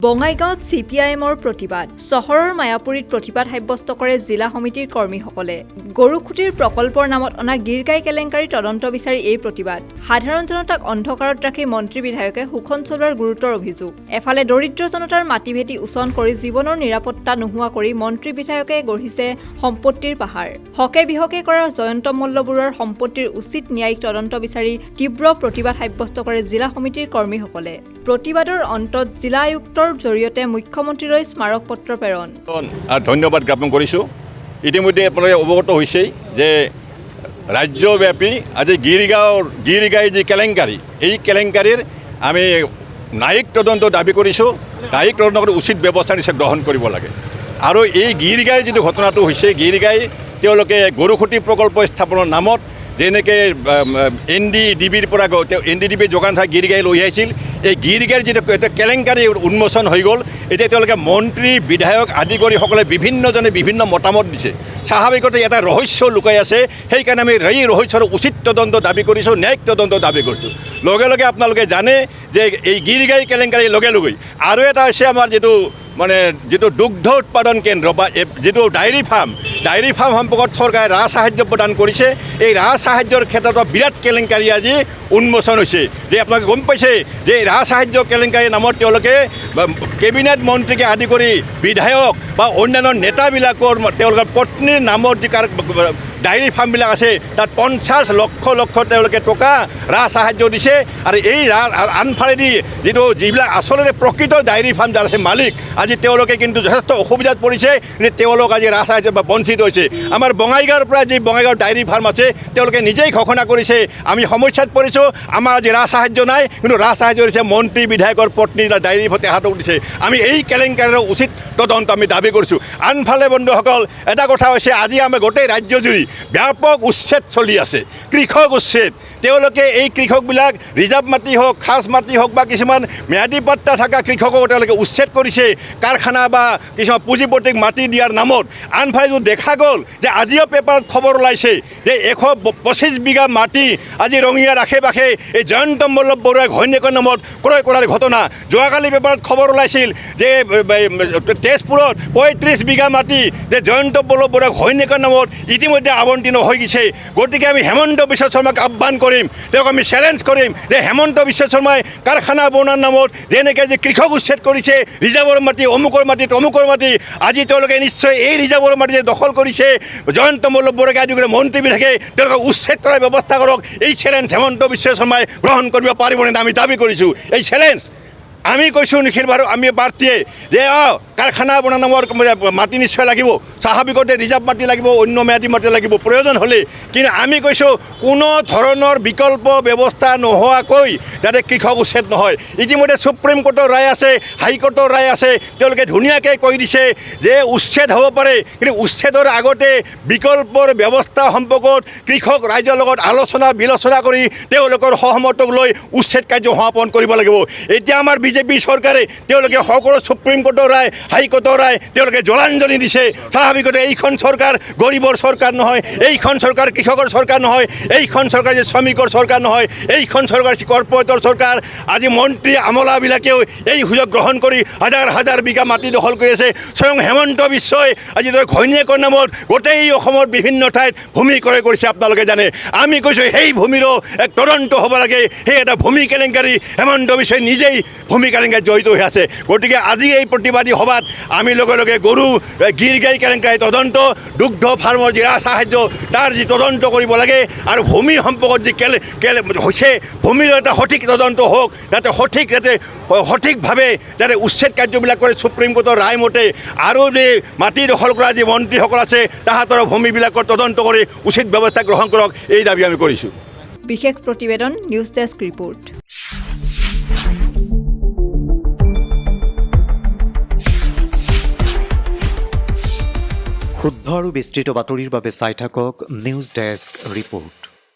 বঙাইগাঁৱত CPIMৰ প্ৰতিবাদ চহৰৰ মায়াপুৰীত প্ৰতিবাদ সাব্যস্ত কৰে জিলা সমিতিৰ কৰ্মীসকলে গৰুখুটিৰ প্ৰকল্পৰ নামত অনা গিৰগাই কেলেংকাৰী তদন্ত বিচাৰি এই প্ৰতিবাদ সাধাৰণ জনতাক অন্ধকাৰত ৰাখি মন্ত্ৰী বিধায়কে শোষণ চলোৱাৰ গুৰুতৰ অভিযোগ এফালে দৰিদ্ৰ জনতাৰ মাটি ভেটি উচন কৰি জীৱনৰ নিৰাপত্তা নোহোৱা কৰি মন্ত্ৰী বিধায়কে গঢ়িছে সম্পত্তিৰ পাহাৰ হকে বিহকে কৰা জয়ন্ত মল্ল বৰুৱাৰ সম্পত্তিৰ উচিত ন্যায়িক তদন্ত বিচাৰি তীব্ৰ প্ৰতিবাদ সাব্যস্ত কৰে জিলা সমিতিৰ কৰ্মীসকলে প্ৰতিবাদৰ অন্তত জিলা আয়ুক্তৰ জৰিয়তে মুখ্যমন্ত্ৰীলৈ স্মাৰক পত্ৰ প্ৰেৰণ ধন্যবাদ জ্ঞাপন কৰিছোঁ ইতিমধ্যে আপোনালোকে অৱগত হৈছে যে ৰাজ্যব্যাপী আজি গিৰগাই যি কেলেংকাৰী এই কেলেংকাৰীৰ আমি ন্যায়িক তদন্ত দাবী কৰিছোঁ ন্যায়িক তদন্ত কৰি উচিত ব্যৱস্থা নিশ্চয় গ্ৰহণ কৰিব লাগে আৰু এই গিৰগাইৰ যিটো ঘটনাটো হৈছে গিৰগাই তেওঁলোকে গৰুখুটি প্ৰকল্প স্থাপনৰ নামত যেনেকৈ NDDBৰ পৰা NDDB যোগান ধৰা গিৰগাই লৈ আহিছিল এই গিৰগাইৰ যিটো কেলেংকাৰী উন্মোচন হৈ গ'ল এতিয়া তেওঁলোকে মন্ত্ৰী বিধায়ক আদি কৰি সকলে বিভিন্নজনে বিভিন্ন মতামত দিছে স্বাভাৱিকতে এটা ৰহস্য লুকাই আছে সেইকাৰণে আমি এই ৰহস্যৰ উচিত তদন্ত দাবী কৰিছোঁ ন্যায়িক তদন্ত দাবী কৰিছোঁ লগে লগে আপোনালোকে জানে যে এই গিৰগাই কেলেংকাৰীৰ লগে লগেই আৰু এটা হৈছে আমাৰ যিটো দুগ্ধ উৎপাদন কেন্দ্ৰ বা যিটো ডায়েৰী ফাৰ্ম সম্পৰ্কত চৰকাৰে ৰাজ সাহায্য প্ৰদান কৰিছে এই ৰাজ সাহায্যৰ ক্ষেত্ৰত বিৰাট কেলেংকাৰী আজি উন্মোচন হৈছে যে আপোনালোকে গম পাইছে যে ৰাজ সাহায্য কেলেংকাৰীৰ নামত তেওঁলোকে কেবিনেট মন্ত্ৰীকে আদি কৰি বিধায়ক বা অন্যান্য নেতাবিলাকৰ তেওঁলোকৰ পত্নীৰ নামত যি ডায়েৰী ফাৰ্মবিলাক আছে তাত 50 লক্ষ তেওঁলোকে টকা ৰাজ সাহায্য দিছে আৰু এই আনফালেদি যিবিলাক আচলতে প্ৰকৃত ডায়েৰী ফাৰ্ম যাৰ আছে মালিক আজি তেওঁলোকে কিন্তু যথেষ্ট অসুবিধাত পৰিছে তেওঁলোক আজি ৰাজ সাহায্য বা বঞ্চিত হৈছে আমাৰ বঙাইগাঁৱৰ পৰা যি বঙাইগাঁৱৰ ডায়েৰী ফাৰ্ম আছে তেওঁলোকে নিজেই ঘোষণা কৰিছে আমি সমস্যাত পৰিছোঁ আমাৰ আজি ৰাজ সাহায্য নাই কিন্তু ৰাজ সাহায্য দিছে মন্ত্ৰী বিধায়কৰ পত্নী ডায়েৰী ভতে হাতক দিছে আমি এই কেলেংকাৰীৰ উচিত তদন্ত আমি দাবী কৰিছোঁ আনফালে বন্ধুসকল এটা কথা হৈছে আজি আমি গোটেই ৰাজ্যজুৰি ব্যাপক উচ্ছেদ চলি আছে কৃষক উচ্ছেদ তেওঁলোকে এই কৃষকবিলাক ৰিজাৰ্ভ মাটি হওক খাজ মাটি হওক বা কিছুমান ম্যাদী পাট্টা থকা কৃষকক তেওঁলোকে উচ্ছেদ কৰিছে কাৰখানা বা কিছুমান পুঁজিপতিক মাটি দিয়াৰ নামত আনফালে দেখা গ'ল যে আজিও পেপাৰত খবৰ ওলাইছে যে 125 বিঘা মাটি আজি ৰঙিয়াৰ আশে পাশে এই জয়ন্ত মল্ল বৰুৱাৰ ঘৈণীয়েকৰ নামত ক্ৰয় কৰাৰ ঘটনা যোৱাকালি পেপাৰত খবৰ ওলাইছিল যে তেজপুৰত 35 বিঘা মাটি যে জয়ন্ত মল্ল বৰুৱাৰ ঘৈণীয়েকৰ নামত ইতিমধ্যে আবণ্টন হৈ গৈছে গতিকে আমি হেমন্ত বিশ্ব শৰ্মাক আহ্বান কৰিম তেওঁক আমি চেলেঞ্জ কৰিম যে হেমন্ত বিশ্ব শৰ্মাই কাৰখানা বনোৱাৰ নামত যেনেকৈ যে কৃষক উচ্ছেদ কৰিছে ৰিজাৰ্ভৰ মাটি অমুকৰ মাটি আজি তেওঁলোকে নিশ্চয় এই ৰিজাৰ্ভৰ মাটি যে দখল কৰিছে জয়ন্ত মল্ল বৰুৱাকে আদি কৰি মন্ত্ৰী বিধায়কে তেওঁলোকক উচ্ছেদ কৰাৰ ব্যৱস্থা কৰক এই চেলেঞ্জ হেমন্ত বিশ্ব শৰ্মাই গ্ৰহণ কৰিব পাৰিবনে আমি দাবী কৰিছোঁ এই চেলেঞ্জ আমি কৈছোঁ নিখিল বাৰু আমি প্ৰাৰ্থীয়ে যে কাৰখানা বনোৱাৰ নামৰ মাটি নিশ্চয় লাগিব স্বাভাৱিকতে ৰিজাৰ্ভ মাটি লাগিব অন্য ম্যাদী মাটি লাগিব প্ৰয়োজন হ'লে কিন্তু আমি কৈছোঁ কোনো ধৰণৰ বিকল্প ব্যৱস্থা নোহোৱাকৈ যাতে কৃষক উচ্ছেদ নহয় ইতিমধ্যে সুপ্ৰিম কোৰ্টৰ ৰায় আছে হাইকোৰ্টৰ ৰায় আছে তেওঁলোকে ধুনীয়াকৈ কৈ দিছে যে উচ্ছেদ হ'ব পাৰে কিন্তু উচ্ছেদৰ আগতে বিকল্পৰ ব্যৱস্থা সম্পৰ্কত কৃষক ৰাইজৰ লগত আলোচনা বিলোচনা কৰি তেওঁলোকৰ সহমতক লৈ উচ্ছেদ কাৰ্য সমাপন কৰিব লাগিব এতিয়া আমাৰ বিজেপি চৰকাৰে তেওঁলোকে সকলো সুপ্ৰিম কোৰ্টৰ ৰায় হাইকোৰ্টৰ ৰায় তেওঁলোকে জলাঞ্জলি দিছে স্বাভাৱিকতে এইখন চৰকাৰ গৰীবৰ চৰকাৰ নহয় এইখন চৰকাৰ কৃষকৰ চৰকাৰ নহয় এইখন চৰকাৰ যে শ্ৰমিকৰ চৰকাৰ নহয় এইখন চৰকাৰ কৰ্পৰেটৰ চৰকাৰ আজি মন্ত্ৰী আমলাবিলাকেও এই সুযোগ গ্ৰহণ কৰি হাজাৰ বিঘা মাটি দখল কৰি আছে স্বয়ং হেমন্ত বিশ্বই আজি তেওঁৰ ঘৈণীয়েকৰ নামত গোটেই অসমৰ বিভিন্ন ঠাইত ভূমি ক্ৰয় কৰিছে আপোনালোকে জানে আমি কৈছোঁ সেই ভূমিৰো এক তদন্ত হ'ব লাগে সেই এটা ভূমি কেলেংকাৰী হেমন্ত বিশ্বই নিজেই ভূমি কেলেংকাৰীত জড়িত হৈ আছে গতিকে আজি এই প্ৰতিবাদী সভাত আমি লগে লগে গিৰগাই কেলেংকাৰী তদন্ত দুগ্ধ ফাৰ্মৰ যি ৰাজ সাহায্য তাৰ যি তদন্ত কৰিব লাগে আৰু ভূমি সম্পৰ্কত যি হৈছে ভূমিৰ এটা সঠিক তদন্ত হওক যাতে সঠিকভাৱে যাতে উচ্ছেদ কাৰ্যবিলাক কৰে সুপ্ৰিম কোৰ্টৰ ৰায় মতে আৰু যে মাটি দখল কৰা যি মন্ত্ৰীসকল আছে তাহাঁতৰ ভূমিবিলাকৰ তদন্ত কৰি উচিত ব্যৱস্থা গ্ৰহণ কৰক এই দাবী আমি কৰিছোঁ বিশেষ প্ৰতিবেদন নিউজ ডেস্ক ৰিপৰ্ট শুদ্ধ আৰু বিস্তৃত বাতৰিৰ বাবে চাই থাকক নিউজ ডেস্ক ৰিপৰ্ট।